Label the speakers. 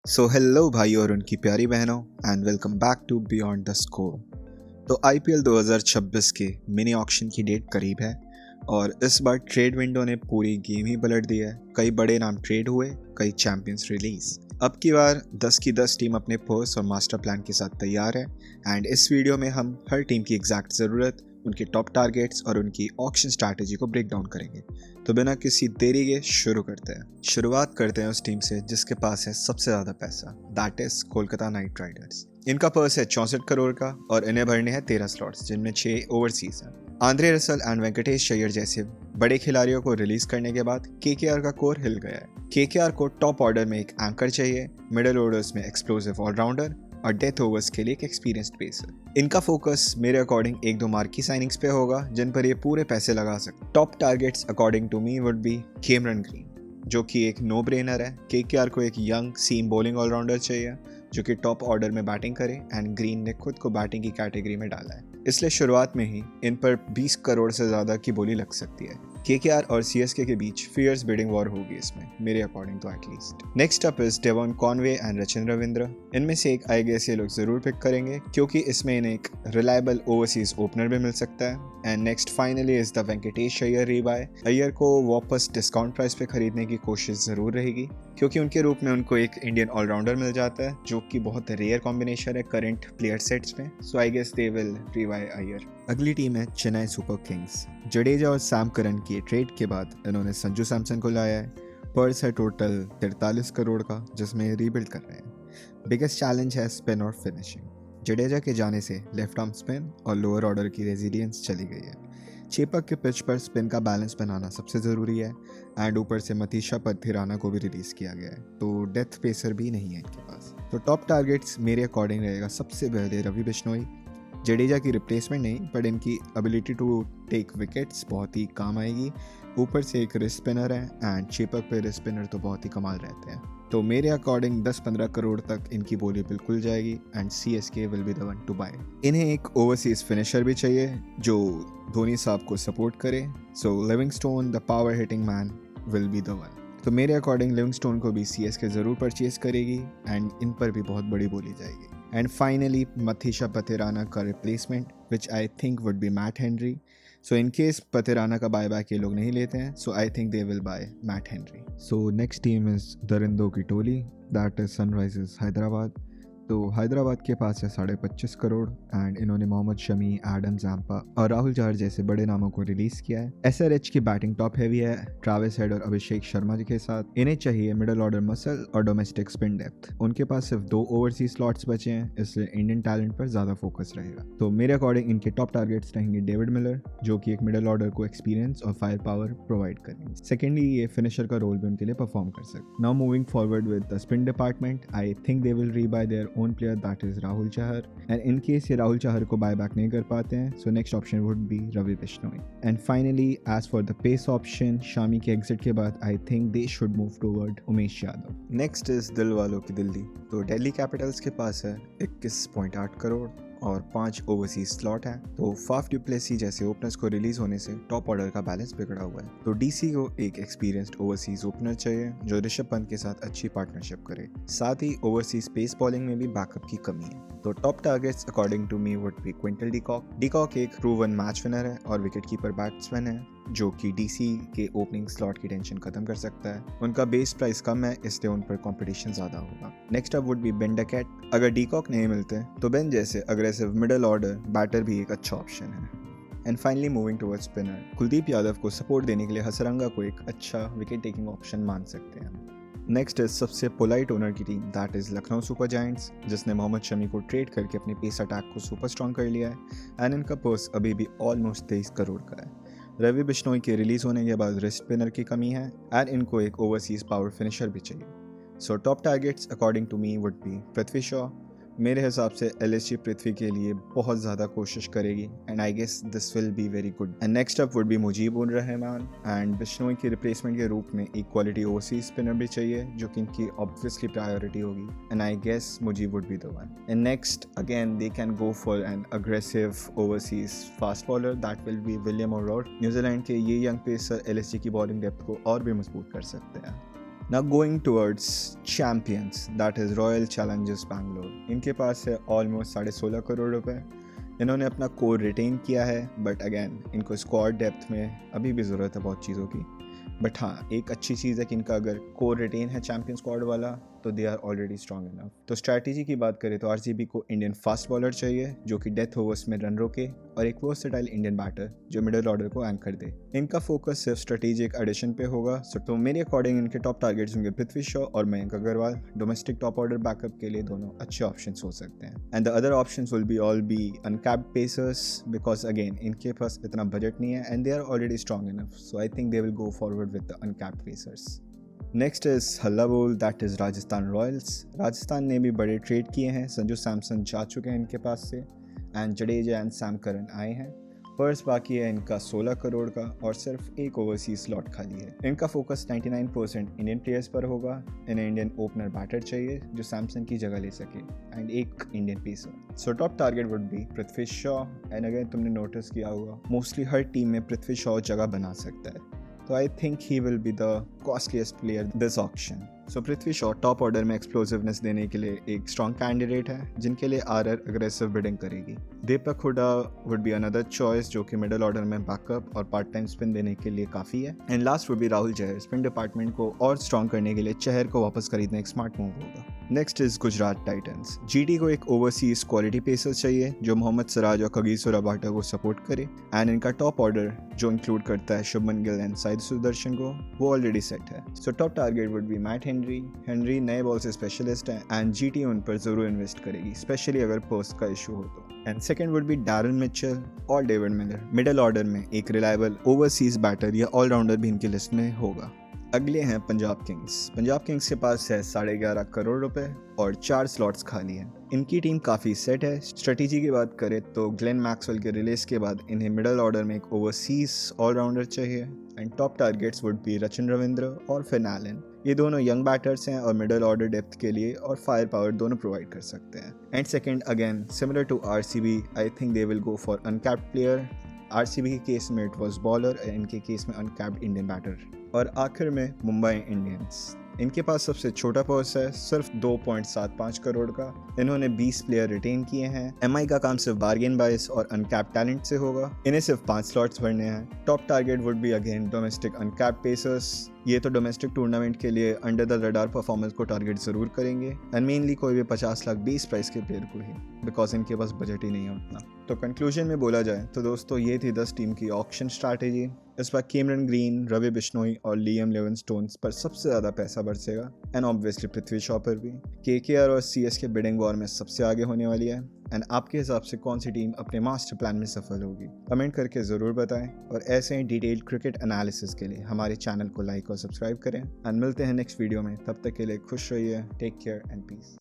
Speaker 1: Hello भाई और उनकी प्यारी बहनों and welcome back to Beyond the Score. तो आईपीएल 2026 के मिनी ऑक्शन की डेट करीब है और इस बार ट्रेड विंडो ने पूरी गेम ही पलट दी है। कई बड़े नाम ट्रेड हुए, कई चैंपियंस रिलीज। अब की बार 10 की 10 टीम अपने पर्स और मास्टर प्लान के साथ तैयार है एंड इस वीडियो में हम हर टीम की एग्जैक्ट ज़रूरत, उनके टॉप टारगेट्स और उनकी ऑक्शन स्ट्रैटेजी को ब्रेक डाउन करेंगे। तो बिना किसी देरी के शुरू करते हैं। शुरुआत करते हैं उस टीम से जिसके पास है सबसे ज़्यादा पैसा, that is Kolkata night Riders. इनका पर्स है 64 करोड़ का और इन्हें भरने हैं 13 स्लॉट्स जिनमें 6 ओवरसीज हैं। Andre Russell and Venkatesh Iyer जैसे बड़े खिलाड़ियों को रिलीज करने के बाद केकेआर का कोर हिल गया है। केकेआर को टॉप ऑर्डर में एक एंकर चाहिए, मिडिल ऑर्डर्स में एक्सप्लोसिव ऑलराउंडर और डेथ ओवर्स के लिए एक एक्सपीरियंस्ड पेसर। इनका फोकस मेरे अकॉर्डिंग एक दो मार्की साइनिंग्स पे होगा जिन पर ये पूरे पैसे लगा सकते। Top targets according to me would be Cameron Green, जो कि एक नो ब्रेनर है। केकेआर को एक यंग सीम बॉलिंग ऑलराउंडर चाहिए जो कि टॉप ऑर्डर में बैटिंग करे एंड ग्रीन ने खुद को बैटिंग की कैटेगरी में डाला है, इसलिए शुरुआत में ही इन पर 20 करोड़ से ज़्यादा की बोली लग सकती है। केकेआर और सीएसके के बीच फियर्स बिडिंग वॉर होगी इसमें, मेरे अकॉर्डिंग तो at least. Next up is Devon Conway and Rachin Ravindra. इनमें से एक आई गेस ये लोग जरूर पिक करेंगे क्योंकि इसमें इन्हें एक रिलायबल ओवरसीज ओपनर भी मिल सकता है। And next finally is the Venkatesh Iyer rebuy. Iyer को वापस डिस्काउंट प्राइस पे खरीदने की कोशिश जरूर रहेगी क्योंकि उनके रूप में उनको एक इंडियन ऑलराउंडर मिल जाता है जो कि बहुत रेयर कॉम्बिनेशन है करंट प्लेयर सेट्स में। So I guess they will rebuy Iyer. अगली टीम है चेन्नई सुपर किंग्स। जडेजा और सैम करन की ट्रेड के बाद इन्होंने संजू सैमसन को लाया है। पर्स है टोटल 43 करोड़ का जिसमें रीबिल्ड कर रहे हैं। बिगेस्ट चैलेंज है स्पिन और फिनिशिंग। जडेजा के जाने से लेफ्ट आर्म स्पिन और लोअर ऑर्डर की रेजिलियंस चली गई है। चेपक के पिच पर स्पिन का बैलेंस बनाना सबसे ज़रूरी है एंड ऊपर से मतीशा पथिराना को भी रिलीज़ किया गया है तो डेथ पेसर भी नहीं है इनके पास। तो टॉप टारगेट्स मेरे अकॉर्डिंग रहेगा सबसे पहले रवि बिश्नोई। जडेजा की रिप्लेसमेंट नहीं बट इनकी एबिलिटी टू टेक विकेट्स बहुत ही काम आएगी। ऊपर से एक रिस्ट स्पिनर है एंड चेपक पे रिस्ट स्पिनर तो बहुत ही कमाल रहते हैं। तो मेरे अकॉर्डिंग 10-15 करोड़ तक इनकी बोली बिल्कुल जाएगी and CSK will be the one to buy. इन्हें एक ओवरसीज फिनिशर भी चाहिए जो धोनी साहब को सपोर्ट करे। So Livingstone the power hitting man will be the one. तो मेरे अकॉर्डिंग लिविंगस्टोन को भी सीएसके ज़रूर परचेज करेगी एंड इन पर भी बहुत बड़ी बोली जाएगी। एंड फाइनली मथीशा पथिराना का replacement which I think would be Matt Henry. So in case Pathirana का बाय बैक ये लोग नहीं लेते हैं so I think they will buy Matt Henry. So next team is दरिंदो की टोली, दैट इज सनराइजर्स हैदराबाद। तो हैदराबाद के पास है 25.5 करोड़ एंड इन्होंने मोहम्मद शमी, एडम जैम्पा और राहुल चहर जैसे बड़े नामों को रिलीज किया है। एसआरएच की बैटिंग टॉप हैवी है ट्रैविस हेड और अभिषेक शर्मा जी के साथ। इन्हें चाहिए मिडिल ऑर्डर मसल और डोमेस्टिक स्पिन डेप्थ। उनके पास सिर्फ 2 ओवरसीज स्लॉट्स बचे हैं इसलिए इंडियन टैलेंट पर ज्यादा फोकस रहेगा। तो मेरे अकॉर्डिंग इनके टॉप टारगेट्स रहेंगे डेविड मिलर जो कि एक मिडिल ऑर्डर को एक्सपीरियंस और फायर पावर प्रोवाइड करेंगे। सेकेंडली ये फिनिशर का रोल भी उनके लिए परफॉर्म कर सकते। Now moving forward with the spin department, I think they will rebuy their own player that is Rahul Chahar and in case ये राहुल चहर को बाय बैक नहीं कर पाते हैं so next option would be Ravi Bishnoi. And finally as for the pace option, Shami के exit के बाद I think they should move toward Umesh Yadav. Next is दिल वालों की दिल्ली। तो दिल्ली कैपिटल्स के पास है 21.8 करोड़ और 5 ओवरसीज स्लॉट है। तो फाफ डुप्लेसी जैसे ओपनर्स को रिलीज होने से टॉप ऑर्डर का बैलेंस बिगड़ा हुआ है तो डीसी को एक एक्सपीरियंस्ड ओवरसीज ओपनर चाहिए जो ऋषभ पंत के साथ अच्छी पार्टनरशिप करे। साथ ही ओवरसीज पेस बॉलिंग में भी बैकअप की कमी है। तो top targets according to me would be Quinton de Kock. De Kock एक प्रूवन मैच विनर है और विकेट कीपर बैट्समैन है जो कि डीसी के ओपनिंग स्लॉट की टेंशन खत्म कर सकता है। उनका बेस प्राइस कम है इसलिए उन पर कंपटीशन ज्यादा होगा। Next up would B Ben Duckett. अगर डीकॉक नहीं मिलते तो बेन जैसे अग्रेसिव मिडिल ऑर्डर बैटर भी एक अच्छा ऑप्शन है। And finally moving towards spinner, Kuldeep Yadav को सपोर्ट देने के लिए हसरंगा को एक अच्छा विकेट टेकिंग ऑप्शन मान सकते हैं। नेक्स्ट इज सबसे पोलाइट ओनर की team, that is Lucknow super giants जिसने मोहम्मद शमी को ट्रेड करके अपने पेस अटैक को सुपर स्ट्रॉन्ग कर लिया है एंड इनका पर्स अभी भी ऑलमोस्ट 23 करोड़ का है। रवि बिश्नोई के रिलीज होने के बाद रिस्ट स्पिनर की कमी है एंड इनको एक ओवरसीज पावर फिनिशर भी चाहिए। So top targets according to me would be Prithvi Shaw. मेरे हिसाब से एलएसजी पृथ्वी के लिए बहुत ज़्यादा कोशिश करेगी and I guess this will be very good. And next up would be Mujeeb ur Rahman and Bishnoi की रिप्लेसमेंट के रूप में एक क्वालिटी ओवरसीज स्पिनर भी चाहिए जो कि इनकी ऑब्वियसली प्रायोरिटी होगी and I guess Mujeeb would be the one. And next again they can go for an aggressive overseas fast bowler that will be William O'Rourke. New Zealand के ये यंग पेसर एलएसजी की bowling depth को और भी मजबूत कर सकते हैं। Now going towards champions, that is royal Challengers Bangalore. इनके पास है ऑलमोस्ट 16.5 करोड़ रुपए। इन्होंने अपना कोर रिटेन किया है, बट अगेन इनको स्क्वाड डेप्थ में अभी भी ज़रूरत है बहुत चीज़ों की। बट हाँ, एक अच्छी चीज़ है कि इनका अगर कोर रिटेन है चैंपियन स्क्वाड वाला तो they are already strong enough. तो स्ट्रैटेजी की बात करें तो आरसीबी को इंडियन फास्ट बॉलर चाहिए जो कि डेथ ओवर्स में रन रोके, और एक वर्सेटाइल इंडियन बैटर जो मिडिल ऑर्डर को एंकर दे। इनका फोकस सिर्फ स्ट्रेटेजिक एडिशन पे होगा। तो मेरे अकॉर्डिंग इनके टॉप टारगेट्स होंगे पृथ्वी शॉ और Mayank Agarwal. Domestic top order backup के लिए दोनों अच्छे ऑप्शंस हो सकते हैं। And the other options will be all be uncapped pacers, because again इनके पास इतना बजट नहीं है and they are already strong enough. So I think they will go forward with the uncapped pacers. Next is हल्ला बोल, that is Rajasthan Royals. Rajasthan ने भी बड़े ट्रेड किए हैं। संजू सैमसन जा चुके हैं इनके पास से, and Jadeja and Sam Curran आए हैं। पर्स बाकी है इनका 16 करोड़ का, और सिर्फ एक ओवरसीज स्लॉट खाली है। इनका फोकस 99% इंडियन प्लेयर्स पर होगा। इन्हें इंडियन ओपनर बैटर चाहिए जो सैमसन की जगह ले सके, एंड एक Indian pacer. So top target would be Prithvi Shaw. And अगर तुमने नोटिस किया होगा मोस्टली हर टीम में पृथ्वी शॉ जगह बना सकता है, तो I think he will be the costliest player this auction. So Prithvi Shaw top order में एक्सप्लोसिवनेस देने के लिए एक स्ट्रॉन्ग कैंडिडेट है जिनके लिए आरआर अग्रेसिव बिडिंग करेगी। Deepak Hooda would be another choice जो कि मिडिल ऑर्डर में बैकअप और पार्ट टाइम स्पिन देने के लिए काफ़ी है। And last would be Rahul Chahar. Spin department को और स्ट्रॉन्ग करने के लिए चहर को वापस खरीदना एक स्मार्ट मूव होगा। Next is Gujarat Titans. GT को एक ओवरसीज क्वालिटी पेसर चाहिए जो मोहम्मद सिराज और कगिसो रबाडा को सपोर्ट करे। एंड इनका टॉप ऑर्डर जो इंक्लूड करता है शुभमन गिल एंड साइद सुदर्शन को, वो ऑलरेडी सेट है। So top target would be Matt Henry नए बॉल से स्पेशलिस्ट है, एंड जीटी उन पर जरूर इन्वेस्ट करेगी, स्पेशली अगर पोस्ट का इशू हो तो। And second would be Darren Mitchell और डेविड मिलर। मिडिल ऑर्डर में एक रिलायबल ओवरसीज बैटर या ऑलराउंडर भी इनकी लिस्ट में होगा। अगले हैं पंजाब किंग्स। पंजाब किंग्स के पास है 11.5 करोड़ रुपए और 4 स्लॉट्स खाली हैं। इनकी टीम काफ़ी सेट है। स्ट्रेटेजी की बात करें तो ग्लेन मैक्सवेल के रिलीज के बाद इन्हें मिडिल ऑर्डर में एक ओवरसीज ऑलराउंडर चाहिए। And top targets would be Rachin Ravindra और फिन एलन। ये दोनों यंग बैटर्स हैं और मिडिल ऑर्डर डेप्थ के लिए और फायर पावर दोनों प्रोवाइड कर सकते हैं। And second again similar to RCB, I think they will go for uncapped player. RCB के केस में इट वाज बॉलर, इनके केस में अनकैप्ड इंडियन बैटर। और आखिर में मुंबई इंडियंस। इनके पास सबसे छोटा पर्स है, सिर्फ 2.75 करोड़ का। इन्होंने 20 प्लेयर रिटेन किए हैं। एमआई का काम सिर्फ बार्गेन बाइस और अनकैप्ड टैलेंट से होगा। इन्हें सिर्फ 5 स्लॉट्स भरने हैं। Top target would be again domestic uncapped pacers. ये तो डोमेस्टिक टूर्नामेंट के लिए अंडर द रडार परफॉर्मेंस को टारगेट जरूर करेंगे, एंड मेनली कोई भी 50 लाख 20 प्राइस के प्लेयर को ही, बिकॉज इनके पास बजट ही नहीं है उतना। तो कंक्लूजन में बोला जाए तो दोस्तों ये थी 10 टीम की ऑक्शन स्ट्रैटेजी। इस बार कैमरन ग्रीन, रवि बिश्नोई और लियम लिविंगस्टोन पर सबसे ज़्यादा पैसा बरसेगा, एंड ऑब्वियसली पृथ्वी शॉ पर भी। केकेआर और सीएसके बिडिंग वॉर में सबसे आगे होने वाली है। एंड आपके हिसाब से कौन सी टीम अपने मास्टर प्लान में सफल होगी, कमेंट करके ज़रूर बताएं। और ऐसे ही डिटेल्ड क्रिकेट एनालिसिस के लिए हमारे चैनल को लाइक और सब्सक्राइब करें। एंड मिलते हैं नेक्स्ट वीडियो में। तब तक के लिए खुश रहिए। Take care and piece.